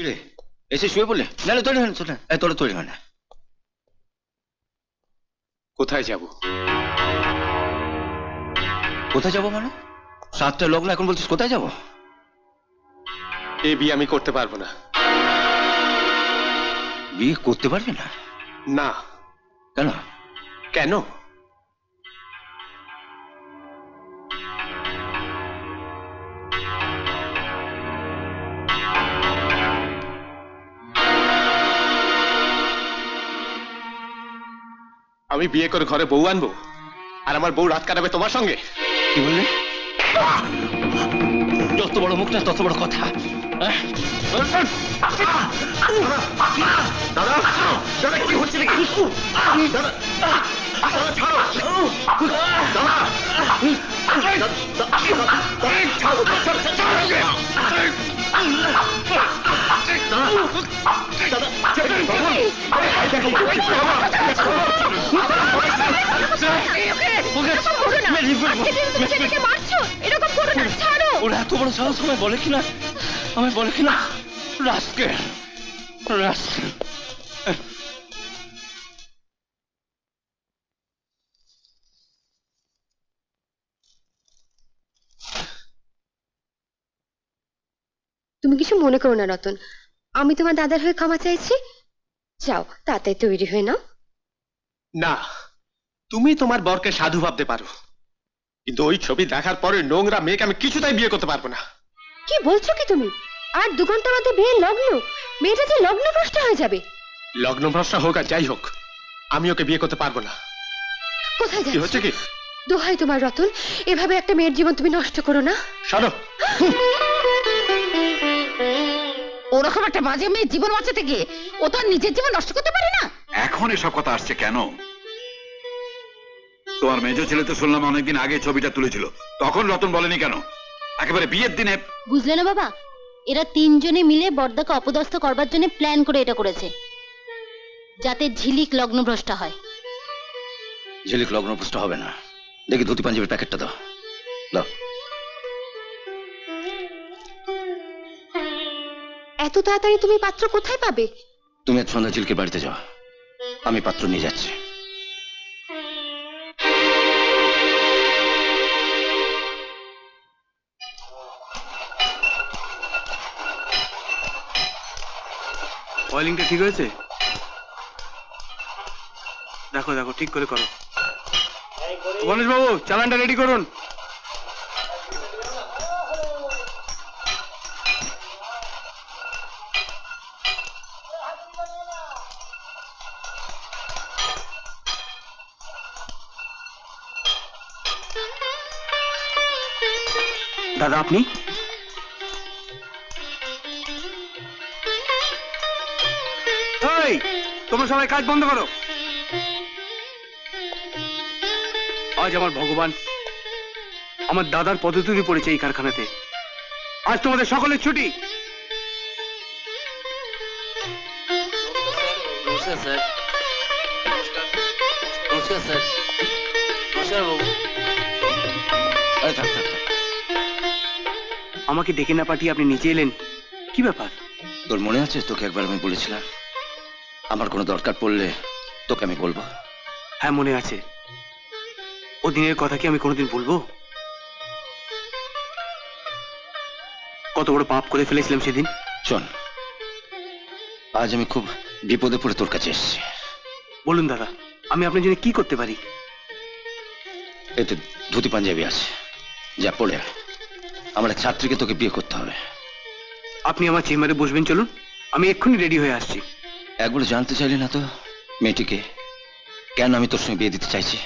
কিরে এসে শুয়ে পড়লে? নাহলে তৈরি হয় না, তোরা তৈরি হয় না। কোথায় যাব? কোথায় যাবো মানে? 7টা লগ্ন, এখন বলছিস কোথায় যাবো? এই বিয়ে আমি করতে পারবো না। বিয়ে করতে পারবি না? না। কেন? কেন? আমি বিয়ে করে ঘরে বউ আনবো আর আমার বউ রাত কাটাবে তোমার সঙ্গে? কি বললি? যত বড় মুখ না তত বড় কথা। দাদা দাদা কি হচ্ছে নাকি? দাদা দাদা ছাড়ো। দাদা ওরা এত বড় সাহস আমায় বলে কিনা, রাস্কেল রাস্কেল। তুমি কিছু মনে করো না রতন, আমি তোমার দাদার হয়ে ক্ষমা চাইছি। যাও তাতে তৈরি হয়ে নাও। না, তুমি তোমার বরকে সাধু ভাবতে পারো, কিন্তু ওই ছবি দেখার পরে নোংরা মেয়েকে আমি কিছুতেই বিয়ে করতে পারবো না। কি বলছো কি তুমি? আর 2 ঘন্টার মধ্যে বিয়ের লগ্ন, মেয়েটা যে লগ্নভ্রষ্ট হয়ে যাবে। লগ্ন ভ্রষ্টা হোক আর যাই হোক, আমি ওকে বিয়ে করতে পারবো না। কোথায় কি হচ্ছে যাচ্ছ? কি? দোহাই তোমার রতন, এভাবে একটা মেয়ের জীবন তুমি নষ্ট করো না। সরো। ওরকম একটা বাজে মেয়ের জীবন বাঁচাতে গিয়ে ও তো আর নিজের জীবন নষ্ট করতে পারে না। এখন এসব কথা আসছে কেন? তোমার মেজ ছেলে তো শুনলাম অনেকদিন আগে ছবিটা তুলেছিল, তখন রতন বলেনি কেন? একেবারে বিয়ের দিনে। বুঝলে না বাবা, এরা 3 জনে মিলে বড়দাকে অপদস্থ করবার জন্য প্ল্যান করে এটা করেছে, যাতে ঝিলিক লগ্নভ্রষ্টা হয়। ঝিলিক লগ্নভ্রষ্ট হবে না। দেখি ধুতি পাঞ্জাবির প্যাকেটটা দাও, দাও। এত তাড়াতাড়ি তুমি পাত্র কোথায় পাবে? তুমি আজ সন্ধ্যা ঝিলকের বাড়িতে যাও, আমি পাত্র নিয়ে যাচ্ছি। অয়েলিংটা ঠিক হয়েছে? দেখো দেখো ঠিক করে করো। গণেশ বাবু চালানটা রেডি করুন। দাদা আপনি? এই, তোমরা সবাই কাজ বন্ধ করো। আজ আমার ভগবান আমার দাদার পদতুলি পড়েছে এই কারখানাতে। আজ তোমাদের সকলের ছুটি। নমস্কার স্যার। নমস্কার স্যার। নমস্কার বাবু। আরে থাক থাক থাক। আমাকে ডেকে না পাঠিয়ে আপনি নিচে এলেন, কি ব্যাপার? তোর মনে আছে তোকে একবার আমি বলেছিলাম আমার কোনো দরকার পড়লে তোকে আমি বলবো? হ্যাঁ মনে আছে। ও দিনের কথা কি আমি কোনোদিন ভুলবো? কত বড় পাপ করে ফেলেছিলাম সেদিন। শোন, আজ আমি খুব বিপদে পড়ে তোর কাছে এসেছি। বলুন দাদা, আমি আপনার জন্য কি করতে পারি? এতে ধুতি পাঞ্জাবি আছে, যা পড়ে আয়। আমার এক ছাত্রীকে তোকে বিয়ে করতে হবে। আপনি আমার চেম্বারে বসবেন, চলুন, আমি এক্ষুনি রেডি হয়ে আসছি। একবার জানতে চাইলি না তো মেয়েটিকে কেন আমি তোর সঙ্গে বিয়ে দিতে চাইছি?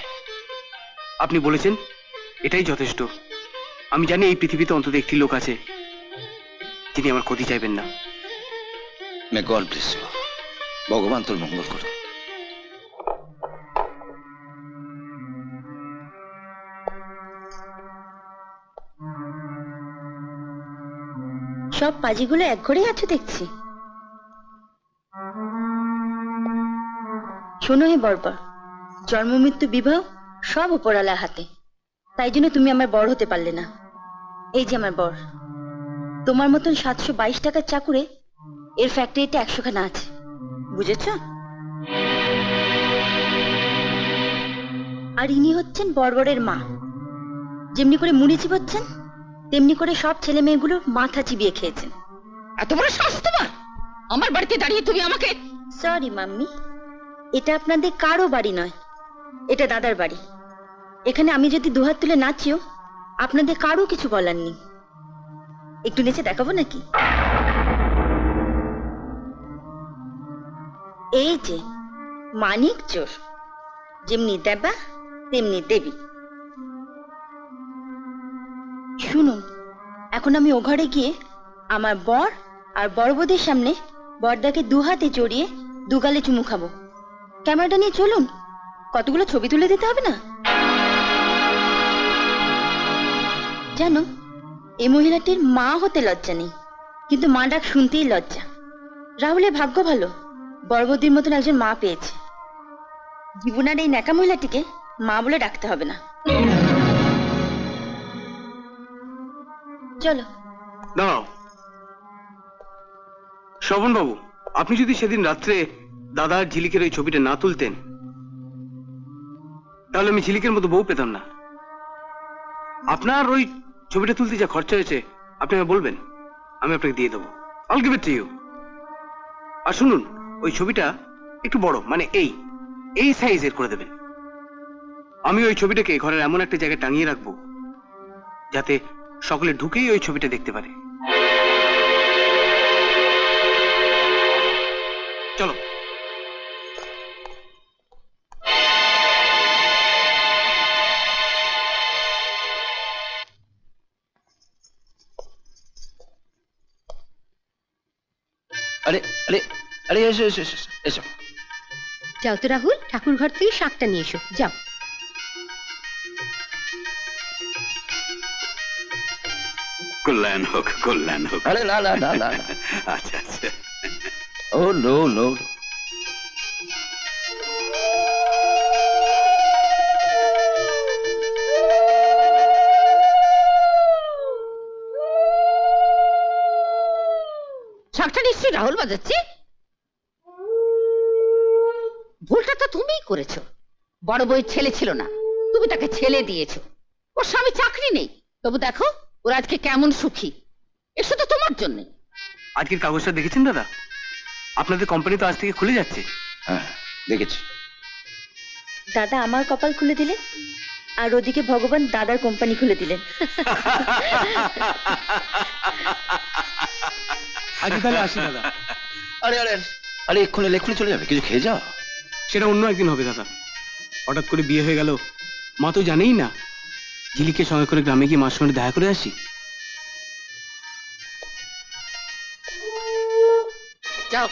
আপনি বলেছেন এটাই যথেষ্ট। আমি জানি এই পৃথিবীতে অন্তত একটি লোক আছে যিনি আমার ক্ষতি চাইবেন না। May God bless you. ভগবান তোর মঙ্গল করুন। সব পাজিগুলো এক ঘরেই আছে দেখছি। শোনো হে বর্বর, জন্ম মৃত্যু বিবাহ সব উপরালার হাতে। তাই জন্য তুমি আমার বর হতে পারলে না। এই যে আমার বর, তোমার মতন 722 টাকার চাকুরে এর ফ্যাক্টরিতে 100 খানা আছে, বুঝেছ? আর ইনি হচ্ছেন বর্বরের মা। যেমনি করে মুড়ি চিবোচ্ছেন তেমনি করে সব ছেলে মেয়েগুলোর মাথা চিবিয়ে খেয়েছেন। এত বড় সাহস তোমার! আমার বাড়িতে দাঁড়িয়ে তুমি আমাকে... সরি মাম্মি, এটা আপনাদের কারো বাড়ি নয়, এটা দাদার বাড়ি। এখানে আমি যদি দুহাত তুলে নাচিও আপনাদের কারো কিছু বলার নেই। একটু নেচে দেখাবো নাকি? এই যে মানিক চোর, যেমনি দেবা তেমনি দেবী। শুনুন, এখন আমি ও ঘরে গিয়ে আমার বর আর বড়বৌদির সামনে বড়দাকে দুহাতে জড়িয়ে দুগালে চুমু খাবো। ক্যামেরাটা নিয়ে চলুন, কতগুলো ছবি তুলে দিতে হবে না? জানো, এই মহিলাটির মা হতে লজ্জা নেই, কিন্তু মা ডাক শুনতেই লজ্জা। রাহুলের ভাগ্য ভালো, বড়বৌদির মতন একজন মা পেয়েছে। জীবনার এই ন্যাকা মহিলাটিকে মা বলে ডাকতে হবে না। চলো। দাঁড়াও শ্রবণ বাবু, আপনি যদি সেদিন রাত্রে দাদা আর ঝিলিকের ওই ছবিটা না তুলতেন তাহলে আমি ঝিলিকের মতো বউ পেতাম না। আপনার ওই ছবিটা তুলতে যা খরচা হয়েছে আপনি আমায় বলবেন, আমি আপনাকে দিয়ে দেবো। I'll give it to you. আর শুনুন, ওই ছবিটা একটু বড়, মানে এই সাইজের করে দেবেন। আমি ওই ছবিটাকে ঘরের এমন একটা জায়গায় টাঙিয়ে রাখবো যাতে সকলে ঢুকেই ওই ছবিটা দেখতে পারে। চলো। আরে আরে আরে এসো এসো এসো এসো। যাও তো রাহুল, ঠাকুর ঘর থেকে শাকটা নিয়ে এসো, যাও। কল্যাণ হোক, কল্যাণ হোক। আরে না না না না না। আচ্ছা আচ্ছা। ও নো নো। শাকটা নিশ্চয়ই রাহুল বাজাচ্ছে। ভুলটা তো তুমিই করেছো। বড় বউয়ের ছেলে ছিল না, তুমি তাকে ছেলে দিয়েছো। ওর স্বামী চাকরি নেই, তবু দেখো ওরা আজকে কেমন সুখী। এসো তো তোমার জন্য। আজকের কাগজটা দেখেছেন দাদা? আপনাদের কোম্পানি তো আজ থেকে খুলে যাচ্ছে। হ্যাঁ দেখেছি। দাদা আমার কপাল খুলে দিলেন, আর ওদিকে ভগবান দাদার কোম্পানি খুলে দিলেন। আজকে তাহলে আসি দাদা। আরে আরে আরে এক্ষুনি চলে যাবে, কিছু খেয়ে যাও। সেটা অন্য একদিন হবে দাদা। হঠাৎ করে বিয়ে হয়ে গেল, মা তো জানেই না। ঝিলিকে সঙ্গে করে গ্রামে গিয়ে মার সঙ্গে দেখা করে আসি। যাও,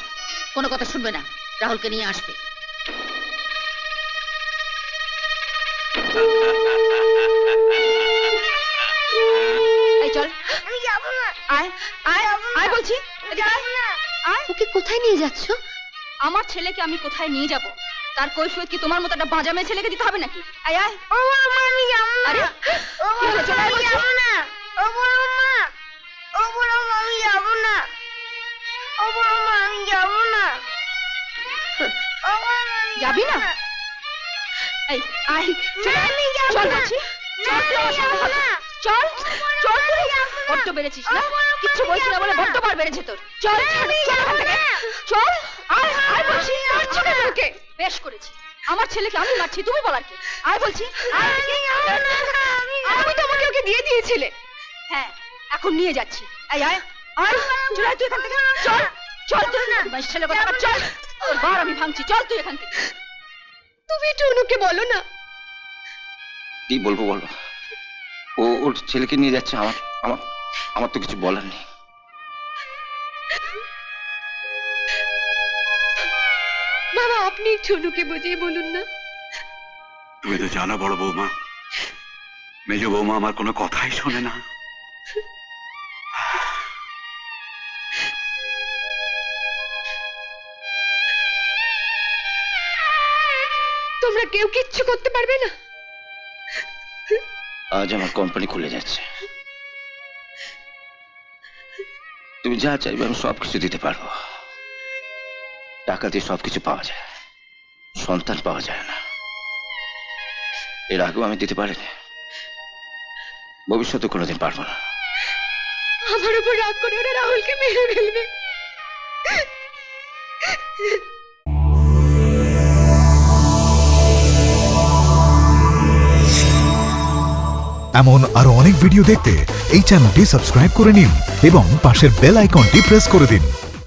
কোনো কথা শুনবে না, রাহুলকে নিয়ে আসবে। এই চল, আমি যাবো না। আয় আয় আয় বলছি। ওকে কোথায় নিয়ে যাচ্ছ? আমার ছেলেকে আমি কোথায় নিয়ে যাব তার কৈফিয়ত কি তোমার মতো একটা বাঁজা ছেলেকে দিতে হবে নাকি? আয় আয়। ও মা, আমি যাবো না। আরে ও মা, আমি যাবো না। ও বড় মা, ও বড় মা, আমি যাবো না। ও বড় মা, আমি যাবো না। ও বড় মা, আমি যাবি না? এই আয়, চল। আমি যাবো না। চল চল চল। বড্ড বেড়েছিস না? কিচ্ছু বলছি না বলে বড্ড বার বেড়েছে তোর। চল চল এখান থেকে। চল। আয় আয় বলছি। মারছো না তোকে? বেশ করেছি। আমার ছেলেকে আমি মারছি, তুমি বলার কি? আয় বলছি। আমি তোমাকে ওকে দিয়ে দিয়েছিলে। হ্যাঁ, এখন নিয়ে যাচ্ছি। আয় আয় আয়। চল তুই এখান থেকে। চল চল তুই না। আমার ছেলে কথা চল। তোর বার আমি ভাঙছি। চল তুই এখান থেকে। তুমি একটু অনুকে বলো না। কি বলবো বলো? ও ওর ছেলেকে নিয়ে যাচ্ছে, আমার আমার আমার তো কিছু বলার নেই। বাবা, আপনি একটু অনুকে বুঝিয়ে বলুন না। তুমি তো জানো বড় বৌমা, মেজ বৌমা আমার কোনো কথাই শোনে না। তোমরা কেউ কিচ্ছু করতে পারবে না। আজ আমার কোম্পানি খুলে যাচ্ছে, তুমি যা চাইবে আমি সবকিছু দিতে পারবো। টাকা দিয়ে সবকিছু পাওয়া যায়, সন্তান পাওয়া যায় না। এর আগেও আমি দিতে পারিনি, ভবিষ্যতে কোনোদিন পারবো না। আমার উপর রাগ করে ওরা রাহুলকে মেরে ফেলবে। এমন আরো অনেক ভিডিও দেখতে এই চ্যানেলটি সাবস্ক্রাইব করে নিন এবং পাশের বেল আইকনটি প্রেস করে দিন।